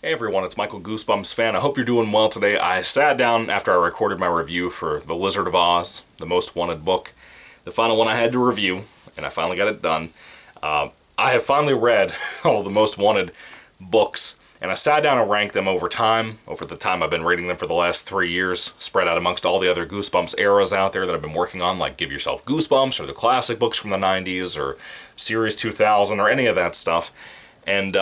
Hey everyone, it's Michael GoosebumpsFan. I hope you're doing well today. I sat down after I recorded my review for The Lizard of Oz, the most wanted book, the final one I had to review, and I finally got it done. I have finally read all of the most wanted books, and I sat down and ranked them over the time I've been reading them for the last 3 years, spread out amongst all the other Goosebumps eras out there that I've been working on, like Give Yourself Goosebumps, or the classic books from the 90s, or Series 2000, or any of that stuff. And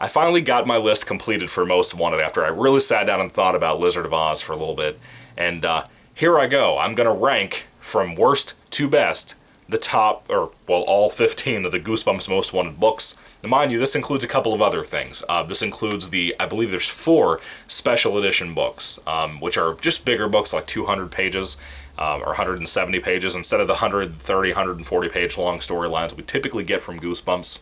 I finally got my list completed for most wanted after I really sat down and thought about Lizard of Oz for a little bit. And here I go. I'm going to rank from worst to best the top, all 15 of the Goosebumps most wanted books. Now, mind you, this includes a couple of other things. This includes I believe there's 4 special edition books, which are just bigger books, like 200 pages or 170 pages, instead of the 130, 140 page long storylines we typically get from Goosebumps.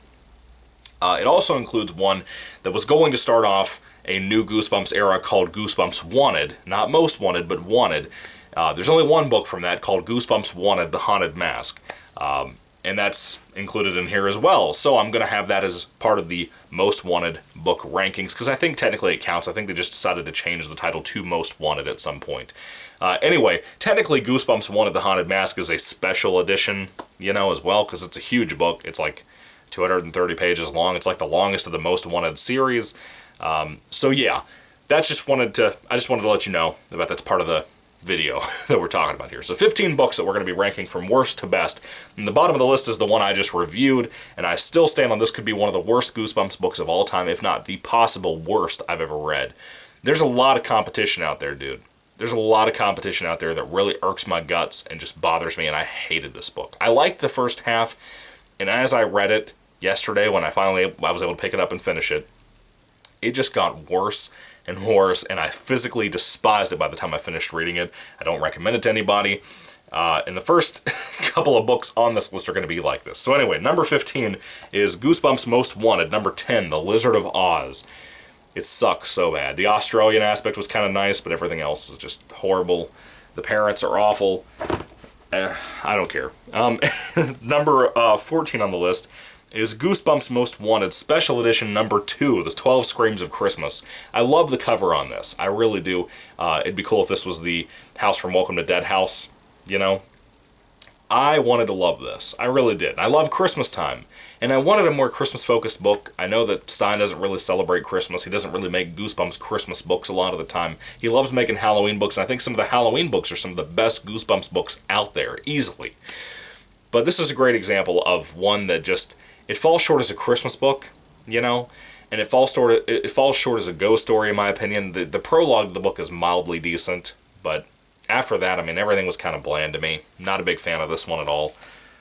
It also includes one that was going to start off a new Goosebumps era called Goosebumps Wanted. Not Most Wanted, but Wanted. There's only one book from that called Goosebumps Wanted, The Haunted Mask. And that's included in here as well. So I'm going to have that as part of the Most Wanted book rankings, because I think technically it counts. I think they just decided to change the title to Most Wanted at some point. Anyway, technically Goosebumps Wanted, The Haunted Mask is a special edition, as well, because it's a huge book. It's like 230 pages long. It's like the longest of the Most Wanted series. So yeah, I just wanted to let you know about that's part of the video that we're talking about here. So 15 books that we're going to be ranking from worst to best. And the bottom of the list is the one I just reviewed, and I still stand on this could be one of the worst Goosebumps books of all time, if not the possible worst I've ever read. There's a lot of competition out there, dude. There's a lot of competition out there that really irks my guts and just bothers me, and I hated this book. I liked the first half, and as I read it yesterday, when I was able to pick it up and finish it, it just got worse and worse, and I physically despised it by the time I finished reading it. I don't recommend it to anybody. And the first couple of books on this list are going to be like this. So anyway, number 15 is Goosebumps Most Wanted. Number 10, The Lizard of Oz. It sucks so bad. The Australian aspect was kind of nice, but everything else is just horrible. The parents are awful. I don't care. Number 14 on the list is Goosebumps Most Wanted Special Edition number 2, the 12 Screams of Christmas. I love the cover on this. I really do. It'd be cool if this was the house from Welcome to Dead house, I wanted to love this. I really did. I love Christmas time, and I wanted a more Christmas-focused book. I know that Stein doesn't really celebrate Christmas. He doesn't really make Goosebumps Christmas books a lot of the time. He loves making Halloween books, and I think some of the Halloween books are some of the best Goosebumps books out there, easily. But this is a great example of one that just, it falls short as a Christmas book, and it falls short as a ghost story, in my opinion. The prologue to the book is mildly decent, but after that, everything was kind of bland to me. Not a big fan of this one at all.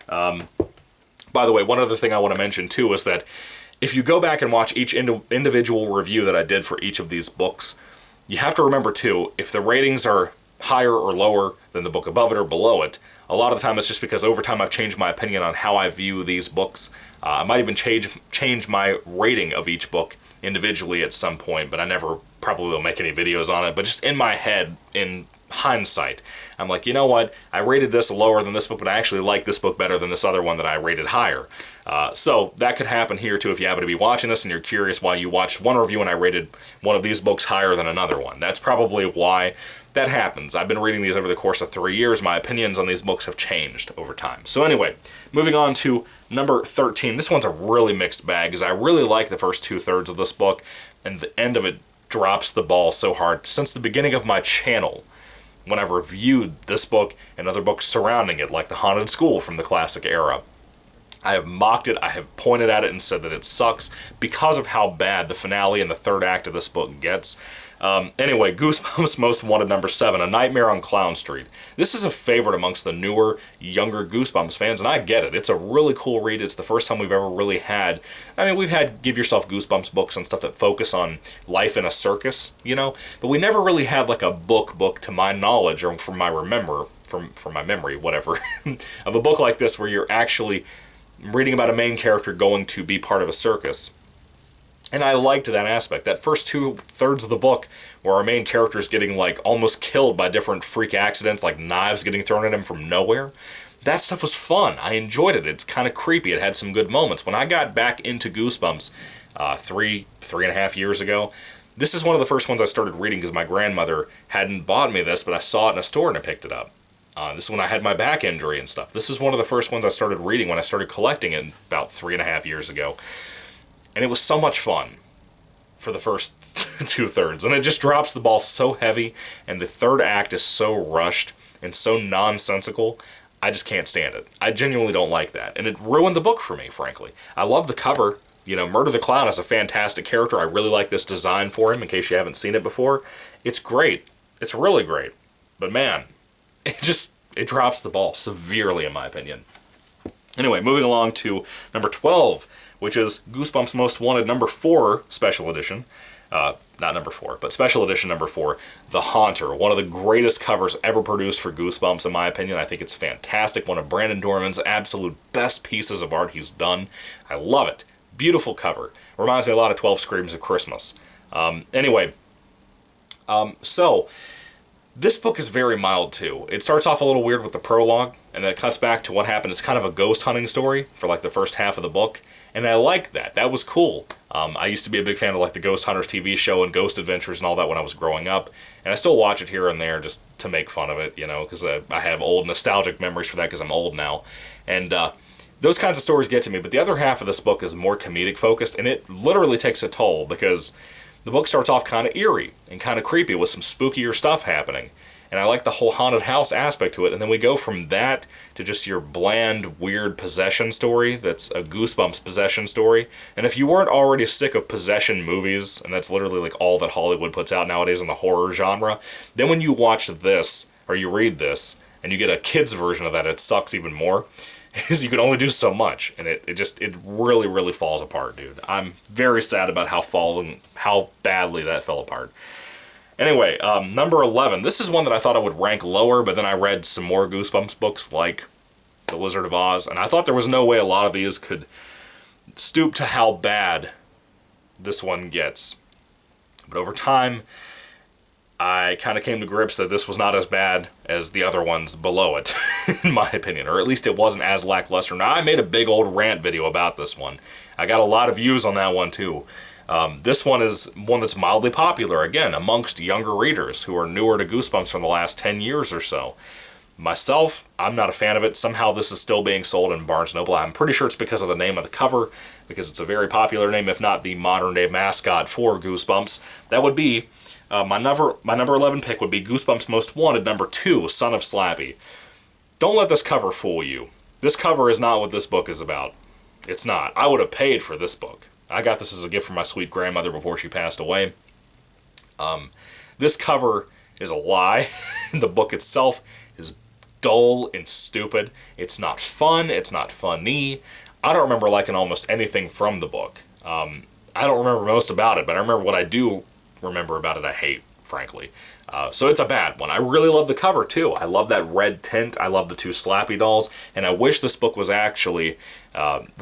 By the way, one other thing I want to mention, too, is that if you go back and watch each individual review that I did for each of these books, you have to remember, too, if the ratings are higher or lower than the book above it or below it, a lot of the time it's just because over time I've changed my opinion on how I view these books. I might even change my rating of each book individually at some point, but I never probably will make any videos on it. But just in my head, in hindsight, I'm like, you know what? I rated this lower than this book, but I actually like this book better than this other one that I rated higher. So that could happen here too if you happen to be watching this and you're curious why you watched one review and I rated one of these books higher than another one. That's probably why that happens. I've been reading these over the course of 3 years. My opinions on these books have changed over time. So anyway, moving on to number 13. This one's a really mixed bag, because I really like the first 2/3 of this book, and the end of it drops the ball so hard. Since the beginning of my channel, when I've reviewed this book and other books surrounding it, like The Haunted School from the classic era, I have mocked it, I have pointed at it and said that it sucks because of how bad the finale and the third act of this book gets. Anyway, Goosebumps Most Wanted number 7, A Nightmare on Clown Street. This is a favorite amongst the newer, younger Goosebumps fans, and I get it. It's a really cool read. It's the first time we've ever really had, we've had Give Yourself Goosebumps books and stuff that focus on life in a circus, but we never really had like a book to my knowledge, or from my memory, whatever, of a book like this where you're actually reading about a main character going to be part of a circus. And I liked that aspect. That first 2/3 of the book, where our main character is getting like almost killed by different freak accidents, like knives getting thrown at him from nowhere, that stuff was fun. I enjoyed it. It's kind of creepy. It had some good moments. When I got back into Goosebumps 3.5 years ago, This is one of the first ones I started reading because my grandmother hadn't bought me this, but I saw it in a store and I picked it up. This is when I had my back injury and stuff. This is one of the first ones I started reading when I started collecting it about 3.5 years ago. And it was so much fun for the first 2/3. And it just drops the ball so heavy, and the third act is so rushed and so nonsensical. I just can't stand it. I genuinely don't like that. And it ruined the book for me, frankly. I love the cover. You know, Murder the Clown is a fantastic character. I really like this design for him, in case you haven't seen it before. It's great. It's really great. But man, it drops the ball severely, in my opinion. Anyway, moving along to number 12, which is Goosebumps Most Wanted number 4 special edition. Not number 4, but special edition number 4, The Haunter. One of the greatest covers ever produced for Goosebumps, in my opinion. I think it's fantastic. One of Brandon Dorman's absolute best pieces of art he's done. I love it. Beautiful cover. Reminds me a lot of 12 Screams of Christmas. So this book is very mild too. It starts off a little weird with the prologue, and then it cuts back to what happened. It's kind of a ghost hunting story for like the first half of the book, and I like that. That was cool. I used to be a big fan of like the Ghost Hunters TV show and Ghost Adventures and all that when I was growing up, and I still watch it here and there just to make fun of it, you know, because I have old nostalgic memories for that because I'm old now, and those kinds of stories get to me. But the other half of this book is more comedic focused, and it literally takes a toll because the book starts off kind of eerie and kind of creepy with some spookier stuff happening. And I like the whole haunted house aspect to it. And then we go from that to just your bland, weird possession story that's a Goosebumps possession story. And if you weren't already sick of possession movies, and that's literally like all that Hollywood puts out nowadays in the horror genre, then when you watch this, or you read this, and you get a kid's version of that, it sucks even more. Is you can only do so much, and it really, really falls apart, dude. I'm very sad about how badly that fell apart. Anyway, number 11. This is one that I thought I would rank lower, but then I read some more Goosebumps books, like The Wizard of Oz, and I thought there was no way a lot of these could stoop to how bad this one gets. But over time, I kind of came to grips that this was not as bad as the other ones below it, in my opinion, or at least it wasn't as lackluster. Now, I made a big old rant video about this one. I got a lot of views on that one, too. This one is one that's mildly popular, again, amongst younger readers who are newer to Goosebumps from the last 10 years or so. Myself, I'm not a fan of it. Somehow this is still being sold in Barnes & Noble. I'm pretty sure it's because of the name of the cover, because it's a very popular name, if not the modern-day mascot for Goosebumps. That would be... my number 11 pick would be Goosebumps Most Wanted number 2, Son of Slappy. Don't let this cover fool you. This cover is not what this book is about. It's not. I would have paid for this book. I got this as a gift from my sweet grandmother before she passed away. This cover is a lie. The book itself is dull and stupid. It's not fun. It's not funny. I don't remember liking almost anything from the book. I don't remember most about it, but I remember what I do remember about it I hate, frankly. So it's a bad one. I really love the cover, too. I love that red tint. I love the 2 Slappy dolls, and I wish this book was actually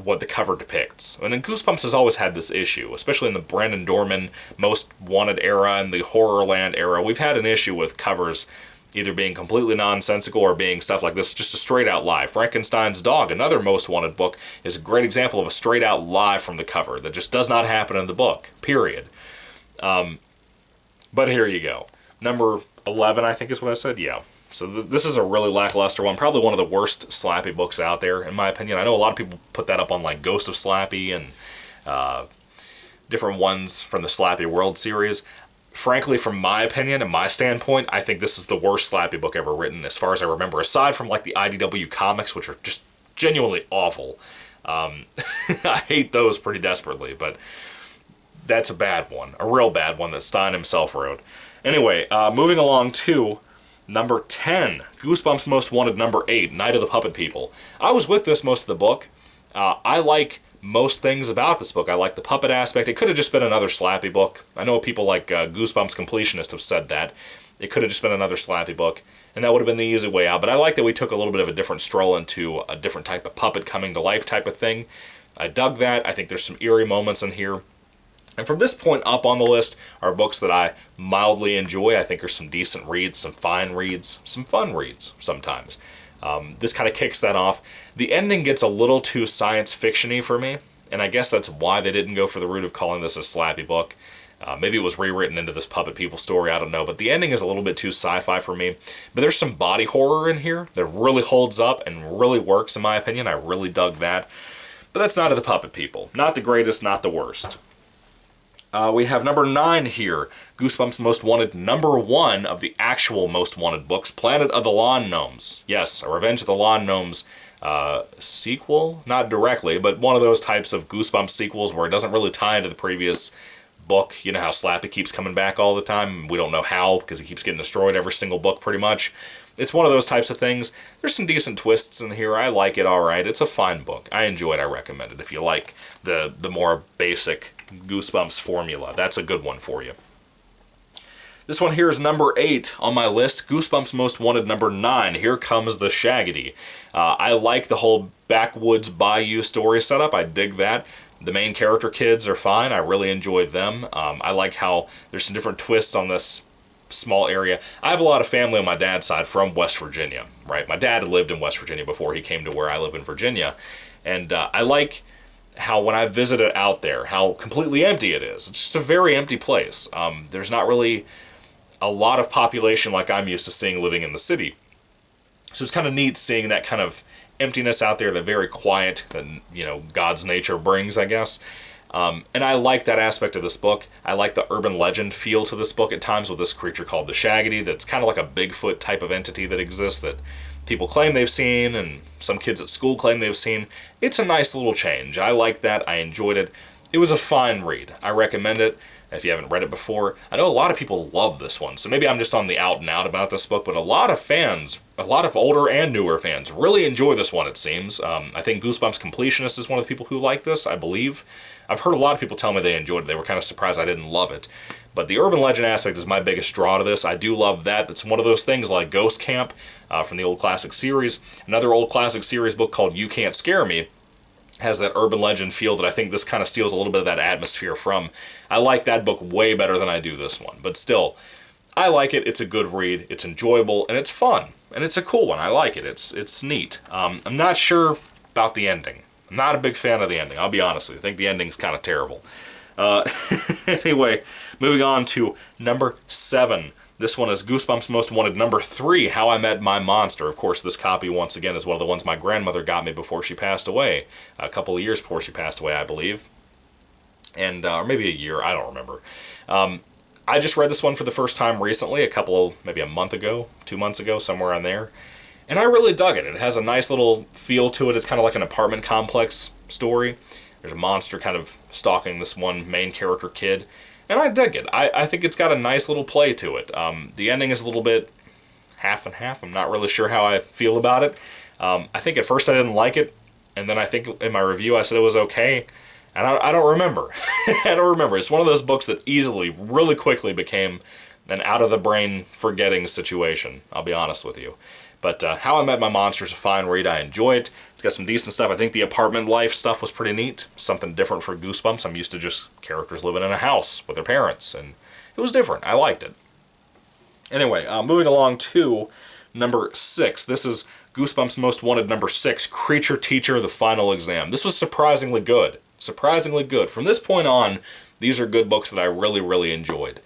what the cover depicts. And Goosebumps has always had this issue, especially in the Brandon Dorman Most Wanted era and the Horrorland era. We've had an issue with covers either being completely nonsensical or being stuff like this, just a straight-out lie. Frankensteins Dog, another Most Wanted book, is a great example of a straight-out lie from the cover that just does not happen in the book, period. But here you go. Number 11, I think is what I said? Yeah. So this is a really lackluster one. Probably one of the worst Slappy books out there, in my opinion. I know a lot of people put that up on like Ghost of Slappy and different ones from the Slappy World series. Frankly, from my opinion and my standpoint, I think this is the worst Slappy book ever written, as far as I remember. Aside from like the IDW comics, which are just genuinely awful. I hate those pretty desperately, but that's a bad one. A real bad one that Stein himself wrote. Anyway, moving along to number 10, Goosebumps Most Wanted number 8, Night of the Puppet People. I was with this most of the book. I like most things about this book. I like the puppet aspect. It could have just been another Slappy book. I know people like Goosebumps Completionist have said that. It could have just been another Slappy book, and that would have been the easy way out. But I like that we took a little bit of a different stroll into a different type of puppet coming to life type of thing. I dug that. I think there's some eerie moments in here. And from this point up on the list are books that I mildly enjoy. I think are some decent reads, some fine reads, some fun reads sometimes. This kind of kicks that off. The ending gets a little too science fiction-y for me, and I guess that's why they didn't go for the route of calling this a Slappy book. Maybe it was rewritten into this puppet people story, I don't know, but the ending is a little bit too sci-fi for me. But there's some body horror in here that really holds up and really works, in my opinion. I really dug that. But that's not of the puppet people. Not the greatest, not the worst. We have number 9 here, Goosebumps Most Wanted, number 1 of the actual Most Wanted books, Planet of the Lawn Gnomes. Yes, a Revenge of the Lawn Gnomes sequel? Not directly, but one of those types of Goosebumps sequels where it doesn't really tie into the previous book. You know how Slappy keeps coming back all the time? We don't know how, because he keeps getting destroyed every single book, pretty much. It's one of those types of things. There's some decent twists in here. I like it all right. It's a fine book. I enjoy it. I recommend it. If you like the more basic Goosebumps formula, that's a good one for you. This one here is number 8 on my list. Goosebumps Most Wanted number 9. Here comes the Shaggity. I like the whole backwoods bayou story setup. I dig that. The main character kids are fine. I really enjoy them. I like how there's some different twists on this small area. I have a lot of family on my dad's side from West Virginia, right? My dad had lived in West Virginia before he came to where I live in Virginia. And I like how when I visited out there, how completely empty it is. It's just a very empty place. There's not really a lot of population like I'm used to seeing living in the city. So it's kind of neat seeing that kind of emptiness out there, the very quiet that, you know, God's nature brings, I guess. And I like that aspect of this book. I like the urban legend feel to this book at times with this creature called the Shaggity that's kind of like a Bigfoot type of entity that exists that people claim they've seen and some kids at school claim they've seen. It's a nice little change. I like that. I enjoyed it. It was a fine read. I recommend it if you haven't read it before. I know a lot of people love this one, so maybe I'm just on the out and out about this book, but a lot of fans, a lot of older and newer fans, really enjoy this one, it seems. I think Goosebumps Completionist is one of the people who like this, I believe. I've heard a lot of people tell me they enjoyed it. They were kind of surprised I didn't love it. But the urban legend aspect is my biggest draw to this. I do love that. It's one of those things like Ghost Camp from the old classic series. Another old classic series book called You Can't Scare Me has that urban legend feel that I think this kind of steals a little bit of that atmosphere from. I like that book way better than I do this one. But still, I like it. It's a good read. It's enjoyable, and it's fun. And it's a cool one. I like it. It's neat. I'm not sure about the ending. I'm not a big fan of the ending. I'll be honest with you. I think the ending's kind of terrible. Anyway, moving on to number 7. This one is Goosebumps Most Wanted number 3, How I Met My Monster. Of course, this copy, once again, is one of the ones my grandmother got me before she passed away. A couple of years before she passed away, I believe. And, or maybe a year, I don't remember. I just read this one for the first time recently, maybe a month ago, 2 months ago, somewhere on there. And I really dug it. It has a nice little feel to it. It's kind of like an apartment complex story. There's a monster kind of stalking this one main character kid. And I dig it. I think it's got a nice little play to it. The ending is a little bit half and half. I'm not really sure how I feel about it. I think at first I didn't like it. And then I think in my review I said it was okay. And I don't remember. I don't remember. It's one of those books that easily, really quickly became an out-of-the-brain forgetting situation. I'll be honest with you. But How I Met My Monster is a fine read. I enjoy it. It's got some decent stuff. I think the apartment life stuff was pretty neat. Something different for Goosebumps. I'm used to just characters living in a house with their parents. And it was different. I liked it. Anyway, moving along to number 6. This is Goosebumps Most Wanted number 6, Creature Teacher, The Final Exam. This was surprisingly good. Surprisingly good. From this point on, these are good books that I really, really enjoyed.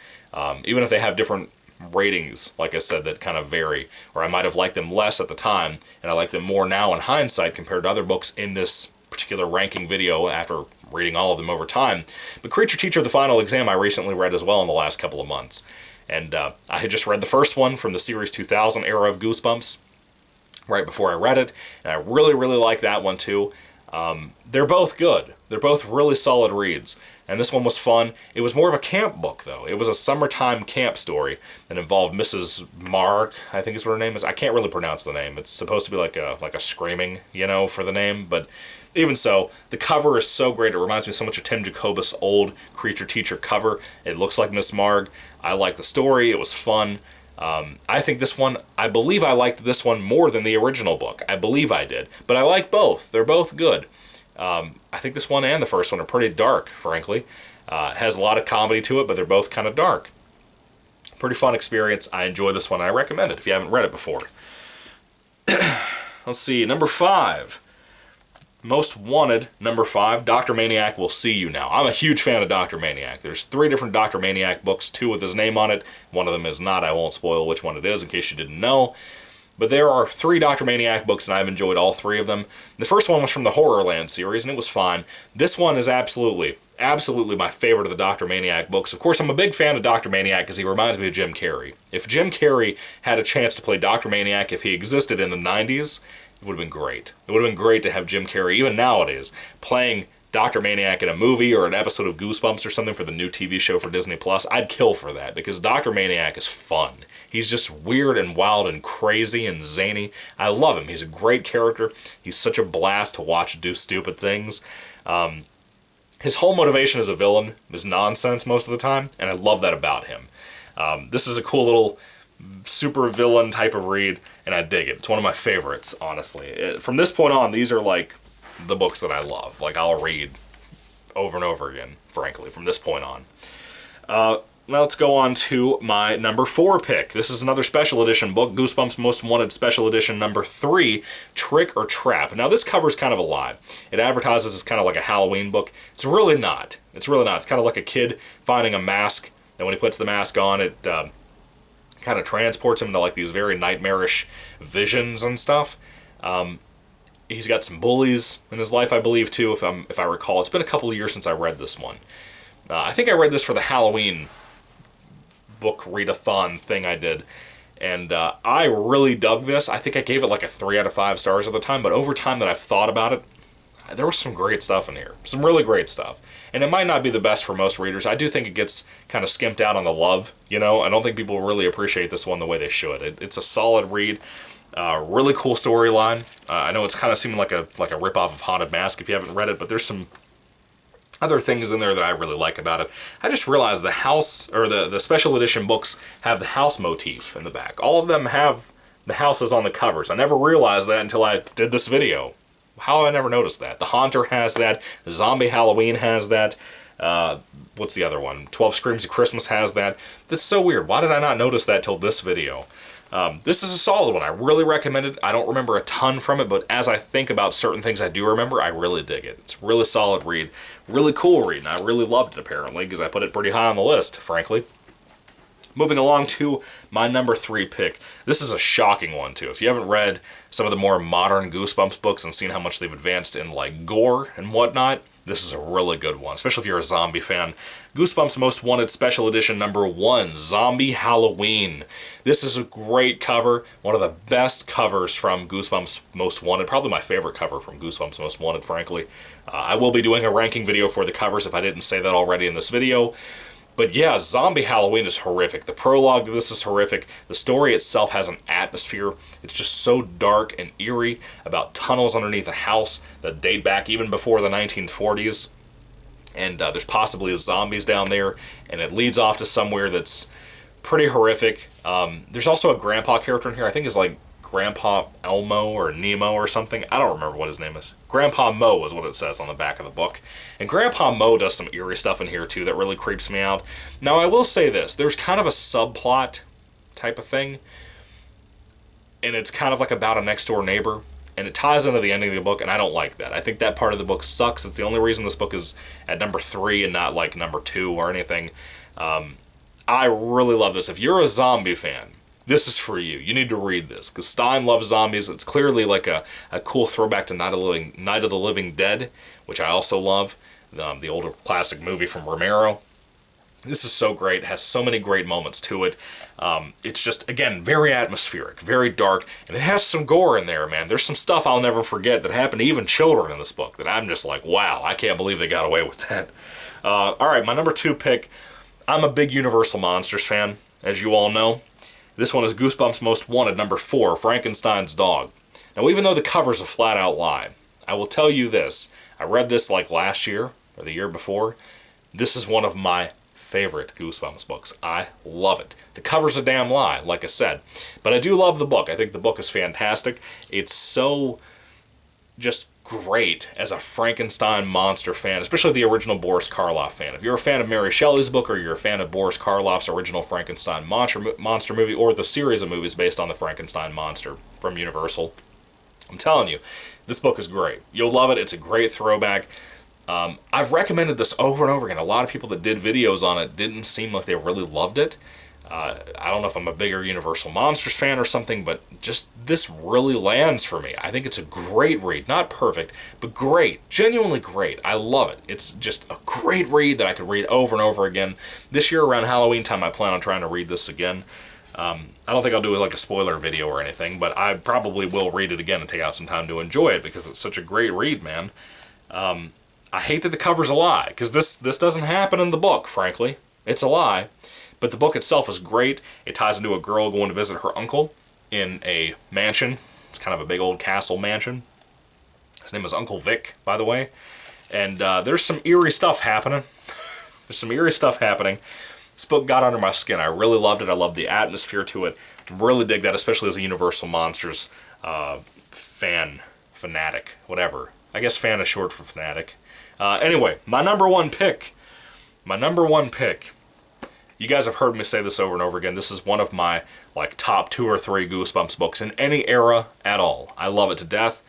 Even if they have different ratings, like I said, that kind of vary, or I might have liked them less at the time, and I like them more now in hindsight compared to other books in this particular ranking video after reading all of them over time. But Creature Teacher, The Final Exam I recently read as well in the last couple of months. And I had just read the first one from the Series 2000 era of Goosebumps right before I read it, and I really, really like that one too. They're both good. They're both really solid reads. And this one was fun. It was more of a camp book, though. It was a summertime camp story that involved Mrs. Mark, I think is what her name is. I can't really pronounce the name. It's supposed to be like a screaming, for the name. But even so, the cover is so great. It reminds me so much of Tim Jacobus' old Creature Teacher cover. It looks like Miss Marg. I like the story. It was fun. I think this one, I believe I liked this one more than the original book. I believe I did. But I like both. They're both good. I think this one and the first one are pretty dark, frankly. It has a lot of comedy to it, but they're both kind of dark. Pretty fun experience. I enjoy this one. I recommend it if you haven't read it before. Let's see, number 5. Most Wanted, number 5, Dr. Maniac Will See You now. I'm a huge fan of Dr. Maniac. There's 3 different Dr. Maniac books, 2 with his name on it. One of them is not. I won't spoil which one it is in case you didn't know. But there are 3 Dr. Maniac books, and I've enjoyed all 3 of them. The first one was from the Horrorland series, and it was fine. This one is absolutely my favorite of the Dr. Maniac books. Of course, I'm a big fan of Dr. Maniac because he reminds me of Jim Carrey. If Jim Carrey had a chance to play Dr. Maniac, if he existed in the 90s, it would have been great. It would have been great to have Jim Carrey, even nowadays, playing Dr. Maniac in a movie or an episode of Goosebumps or something for the new TV show for Disney+. I'd kill for that because Dr. Maniac is fun. He's just weird and wild and crazy and zany. I love him. He's a great character. He's such a blast to watch do stupid things. His whole motivation as a villain is nonsense most of the time, and I love that about him. This is a cool little super villain type of read, and I dig it. It's one of my favorites, honestly. From this point on, these are like the books that I love. Like, I'll read over and over again, frankly, from this point on. Now let's go on to my number 4 pick. This is another special edition book, Goosebumps Most Wanted Special Edition number 3, Trick or Trap. Now, this cover's kind of a lie. It advertises as kind of like a Halloween book. It's really not. It's really not. It's kind of like a kid finding a mask, and when he puts the mask on, it kind of transports him to like these very nightmarish visions and stuff. He's got some bullies in his life, I believe, too, if I recall. It's been a couple of years since I read this one. I think I read this for the Halloween book readathon thing I did, and I really dug this. I think I gave it like a 3 out of 5 stars at the time, but over time that I've thought about it, there was some great stuff in here. Some really great stuff. And it might not be the best for most readers. I do think it gets kind of skimped out on the love, you know? I don't think people really appreciate this one the way they should. It's a solid read. Really cool storyline. I know it's kind of seeming like a ripoff of Haunted Mask if you haven't read it, but there's some other things in there that I really like about it. I just realized the house, or the special edition books have the house motif in the back. All of them have the houses on the covers. I never realized that until I did this video. How have I never noticed that? The Haunter has that. Zombie Halloween has that. What's the other one? 12 Screams of Christmas has that. That's so weird. Why did I not notice that till this video? This is a solid one. I really recommend it. I don't remember a ton from it, but as I think about certain things I do remember, I really dig it. It's a really solid read. Really cool read, and I really loved it, apparently, because I put it pretty high on the list, frankly. Moving along to my number 3 pick. This is a shocking one, too. If you haven't read some of the more modern Goosebumps books and seen how much they've advanced in, like, gore and whatnot, this is a really good one, especially if you're a zombie fan. Goosebumps Most Wanted Special Edition number 1, Zombie Halloween. This is a great cover, one of the best covers from Goosebumps Most Wanted, probably my favorite cover from Goosebumps Most Wanted, frankly. I will be doing a ranking video for the covers if I didn't say that already in this video. But yeah, Zombie Halloween is horrific. The prologue to this is horrific. The story itself has an atmosphere. It's just so dark and eerie about tunnels underneath a house that date back even before the 1940s. And there's possibly zombies down there, and it leads off to somewhere that's pretty horrific. There's also a grandpa character in here. I think it's like Grandpa Elmo or Nemo or something. I don't remember what his name is. Grandpa Mo is what it says on the back of the book. And Grandpa Mo does some eerie stuff in here too that really creeps me out. Now I will say this, there's kind of a subplot type of thing, and it's kind of like about a next door neighbor, and it ties into the ending of the book, and I don't like that. I think that part of the book sucks. It's the only reason this book is at number 3 and not like number 2 or anything. I really love this. If you're a zombie fan, this is for you. You need to read this, because Stein loves zombies. It's clearly like a cool throwback to Night of the Living Dead, which I also love, the older classic movie from Romero. This is so great. It has so many great moments to it. It's just, again, very atmospheric, very dark, and it has some gore in there, man. There's some stuff I'll never forget that happened to even children in this book that I'm just like, wow, I can't believe they got away with that. All right, my number 2 pick. I'm a big Universal Monsters fan, as you all know. This one is Goosebumps Most Wanted, number 4, Frankensteins Dog. Now, even though the cover's a flat-out lie, I will tell you this. I read this like last year, or the year before. This is one of my favorite Goosebumps books. I love it. The cover's a damn lie, like I said. But I do love the book. I think the book is fantastic. It's so just great as a Frankenstein monster fan, especially the original Boris Karloff fan. If you're a fan of Mary Shelley's book, or you're a fan of Boris Karloff's original Frankenstein monster movie, or the series of movies based on the Frankenstein monster from Universal, I'm telling you, This book is great. You'll love it. It's a great throwback. I've recommended this over and over again. A lot of people that did videos on it didn't seem like they really loved it. I don't know if I'm a bigger Universal Monsters fan or something, but just this really lands for me. I think it's a great read. Not perfect, but great. Genuinely great. I love it. It's just a great read that I could read over and over again. This year around Halloween time, I plan on trying to read this again. I don't think I'll do like a spoiler video or anything, but I probably will read it again and take out some time to enjoy it because it's such a great read, man. I hate that the cover's a lie, because this doesn't happen in the book, frankly. It's a lie. But the book itself is great. It ties into a girl going to visit her uncle in a mansion. It's kind of a big old castle mansion. His name is Uncle Vic, by the way. And there's some eerie stuff happening. There's some eerie stuff happening. This book got under my skin. I really loved it. I loved the atmosphere to it. Really dig that, especially as a Universal Monsters fanatic, whatever. I guess fan is short for fanatic. Anyway, my number one pick. You guys have heard me say this over and over again. This is one of my top 2 or 3 Goosebumps books in any era at all. I love it to death.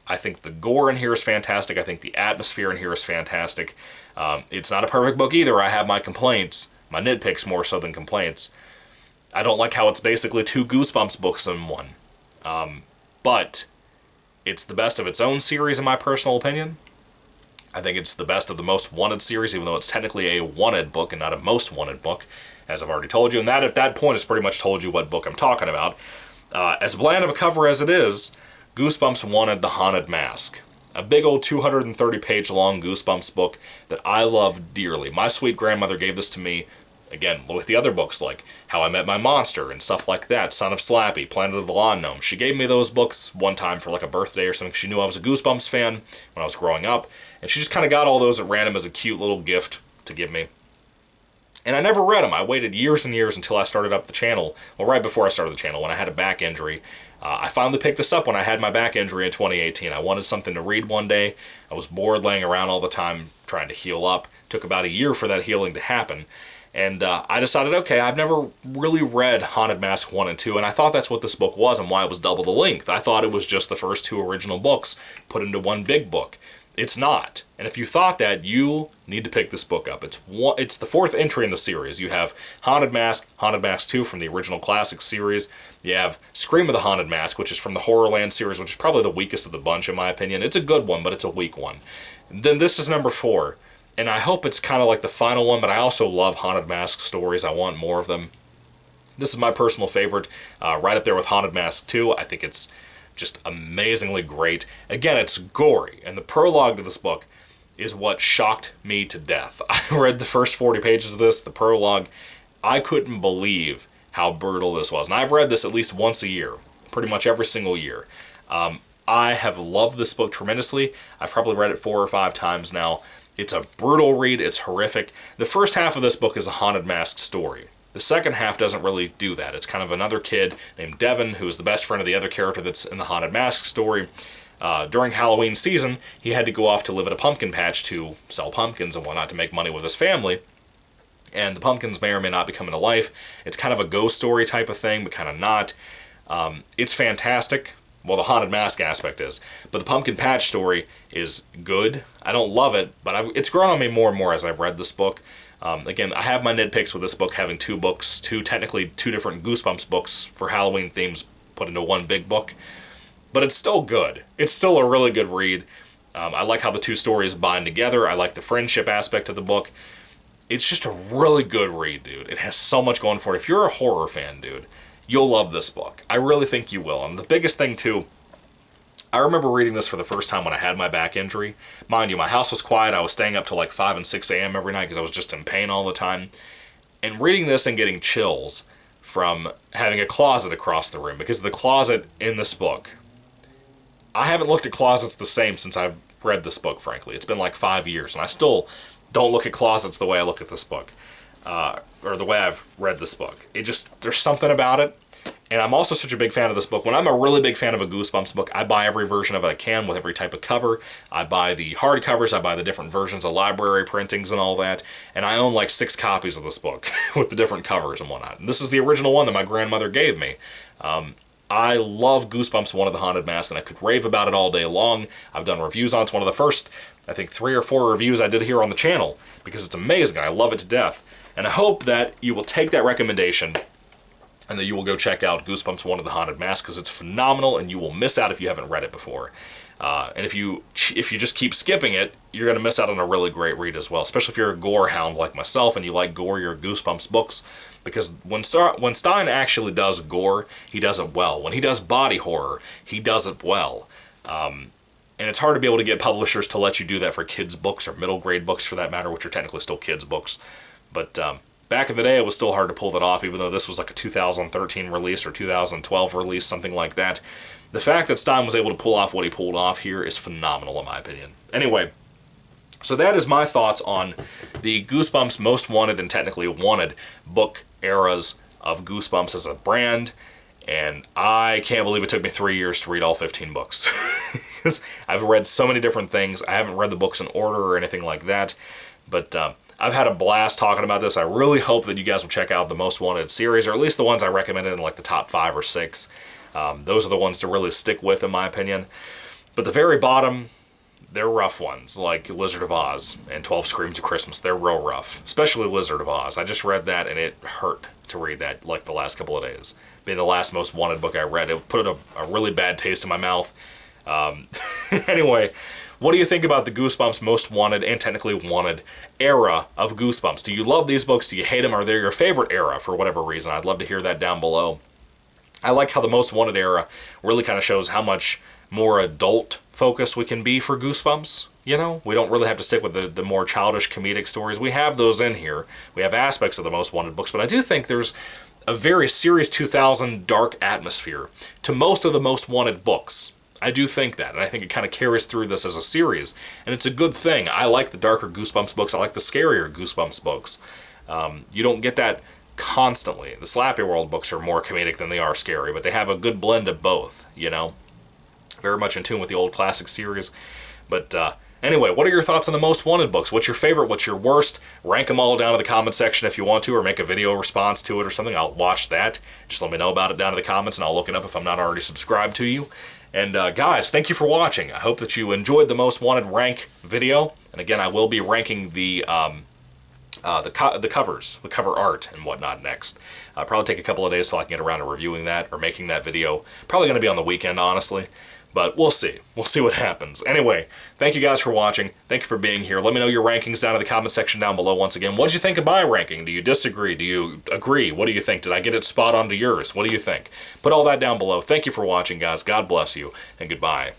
I think the gore in here is fantastic. I think the atmosphere in here is fantastic. It's not a perfect book either. I have my complaints, my nitpicks more so than complaints. I don't like how it's basically 2 Goosebumps books in one. But it's the best of its own series in my personal opinion. I think it's the best of the Most Wanted series, even though it's technically a wanted book and not a most wanted book, as I've already told you. And that, at that point, has pretty much told you what book I'm talking about. As bland of a cover as it is, Goosebumps wanted The Haunted Mask. A big old 230-page long Goosebumps book that I love dearly. My sweet grandmother gave this to me, again, with the other books like How I Met My Monster and stuff like that, Son of Slappy, Planet of the Lawn Gnome. She gave me those books one time for like a birthday or something. She knew I was a Goosebumps fan when I was growing up. And she just kind of got all those at random as a cute little gift to give me. And I never read them. I waited years and years until I started up the channel. Well, right before I started the channel, when I had a back injury. I finally picked this up when I had my back injury in 2018. I wanted something to read one day. I was bored laying around all the time trying to heal up. It took about a year for that healing to happen. And I decided, okay, I've never really read Haunted Mask 1 and 2, and I thought that's what this book was and why it was double the length. I thought it was just the first 2 original books put into one big book. It's not. And if you thought that, you need to pick this book up. It's the 4th entry in the series. You have Haunted Mask 2 from the original classic series. You have Scream of the Haunted Mask, which is from the Horrorland series, which is probably the weakest of the bunch in my opinion. It's a good one, but it's a weak one. And then this is number 4. And I hope it's kind of like the final one, but I also love Haunted Mask stories. I want more of them. This is my personal favorite, right up there with Haunted Mask 2. I think it's just amazingly great. Again, it's gory, and the prologue to this book is what shocked me to death. I read the first 40 pages of this, the prologue. I couldn't believe how brutal this was. And I've read this at least once a year, pretty much every single year. I have loved this book tremendously. I've probably read it 4 or 5 times now. It's a brutal read. It's horrific. The first half of this book is a Haunted Mask story. The second half doesn't really do that. It's kind of another kid named Devin, who is the best friend of the other character that's in the Haunted Mask story. During Halloween season, he had to go off to live at a pumpkin patch to sell pumpkins and whatnot to make money with his family. And the pumpkins may or may not be coming to life. It's kind of a ghost story type of thing, but kind of not. It's fantastic. Well, the Haunted Mask aspect is. But the pumpkin patch story is good. I don't love it, but it's grown on me more and more as I've read this book. Again, I have my nitpicks with this book having 2 books, technically two different Goosebumps books for Halloween themes put into one big book. But it's still good. It's still a really good read. I like how the 2 stories bind together. I like the friendship aspect of the book. It's just a really good read, dude. It has so much going for it. If you're a horror fan, dude, you'll love this book. I really think you will. And the biggest thing, too, I remember reading this for the first time when I had my back injury. Mind you, my house was quiet. I was staying up till like 5 and 6 a.m. every night because I was just in pain all the time. And reading this and getting chills from having a closet across the room, because the closet in this book, I haven't looked at closets the same since I've read this book, frankly. It's been like 5 years, and I still don't look at closets the way I look at this book, or the way I've read this book. There's something about it. And I'm also such a big fan of this book. When I'm a really big fan of a Goosebumps book, I buy every version of it I can with every type of cover. I buy the hardcovers, I buy the different versions of library printings and all that. And I own like 6 copies of this book with the different covers and whatnot. And this is the original one that my grandmother gave me. I love Goosebumps One of the Haunted Mask, and I could rave about it all day long. I've done reviews on it. It's one of the first, I think, 3 or 4 reviews I did here on the channel, because it's amazing. I love it to death. And I hope that you will take that recommendation and that you will go check out Goosebumps One of the Haunted Mask, because it's phenomenal, and you will miss out if you haven't read it before. And if you just keep skipping it, you're going to miss out on a really great read as well, especially if you're a gore hound like myself and you like gorier Goosebumps books, because when Stein actually does gore, he does it well. When he does body horror, he does it well. And it's hard to be able to get publishers to let you do that for kids' books, or middle grade books for that matter, which are technically still kids' books. But back in the day, it was still hard to pull that off, even though this was like a 2013 release or 2012 release, something like that. The fact that Stein was able to pull off what he pulled off here is phenomenal, in my opinion. Anyway, so that is my thoughts on the Goosebumps Most Wanted and Technically Wanted book eras of Goosebumps as a brand. And I can't believe it took me 3 years to read all 15 books. I've read so many different things. I haven't read the books in order or anything like that. But I've had a blast talking about this. I really hope that you guys will check out the Most Wanted series, or at least the ones I recommended in like the top 5 or 6. Those are the ones to really stick with, in my opinion. But the very bottom, they're rough ones, like Lizard of Oz and 12 Screams of Christmas. They're real rough, especially Lizard of Oz. I just read that, and it hurt to read that like the last couple of days. Being the last Most Wanted book I read, it put a really bad taste in my mouth. Anyway, what do you think about the Goosebumps Most Wanted and Technically Wanted era of Goosebumps? Do you love these books? Do you hate them? Are they your favorite era for whatever reason? I'd love to hear that down below. I like how the Most Wanted era really kind of shows how much more adult focused we can be for Goosebumps. You know, we don't really have to stick with the more childish comedic stories. We have those in here. We have aspects of the Most Wanted books, but I do think there's a very Series 2000 dark atmosphere to most of the Most Wanted books. I do think that, and I think it kind of carries through this as a series, and it's a good thing. I like the darker Goosebumps books. I like the scarier Goosebumps books. You don't get that constantly. The Slappy World books are more comedic than they are scary, but they have a good blend of both, you know? Very much in tune with the old classic series. But anyway, what are your thoughts on the Most Wanted books? What's your favorite? What's your worst? Rank them all down in the comment section if you want to, or make a video response to it or something. I'll watch that. Just let me know about it down in the comments, and I'll look it up if I'm not already subscribed to you. And guys, thank you for watching. I hope that you enjoyed the Most Wanted rank video. And again, I will be ranking the covers, the cover art and whatnot next. Probably take a couple of days so I can get around to reviewing that or making that video. Probably going to be on the weekend, honestly. But we'll see. We'll see what happens. Anyway, thank you guys for watching. Thank you for being here. Let me know your rankings down in the comment section down below once again. What did you think of my ranking? Do you disagree? Do you agree? What do you think? Did I get it spot on to yours? What do you think? Put all that down below. Thank you for watching, guys. God bless you, and goodbye.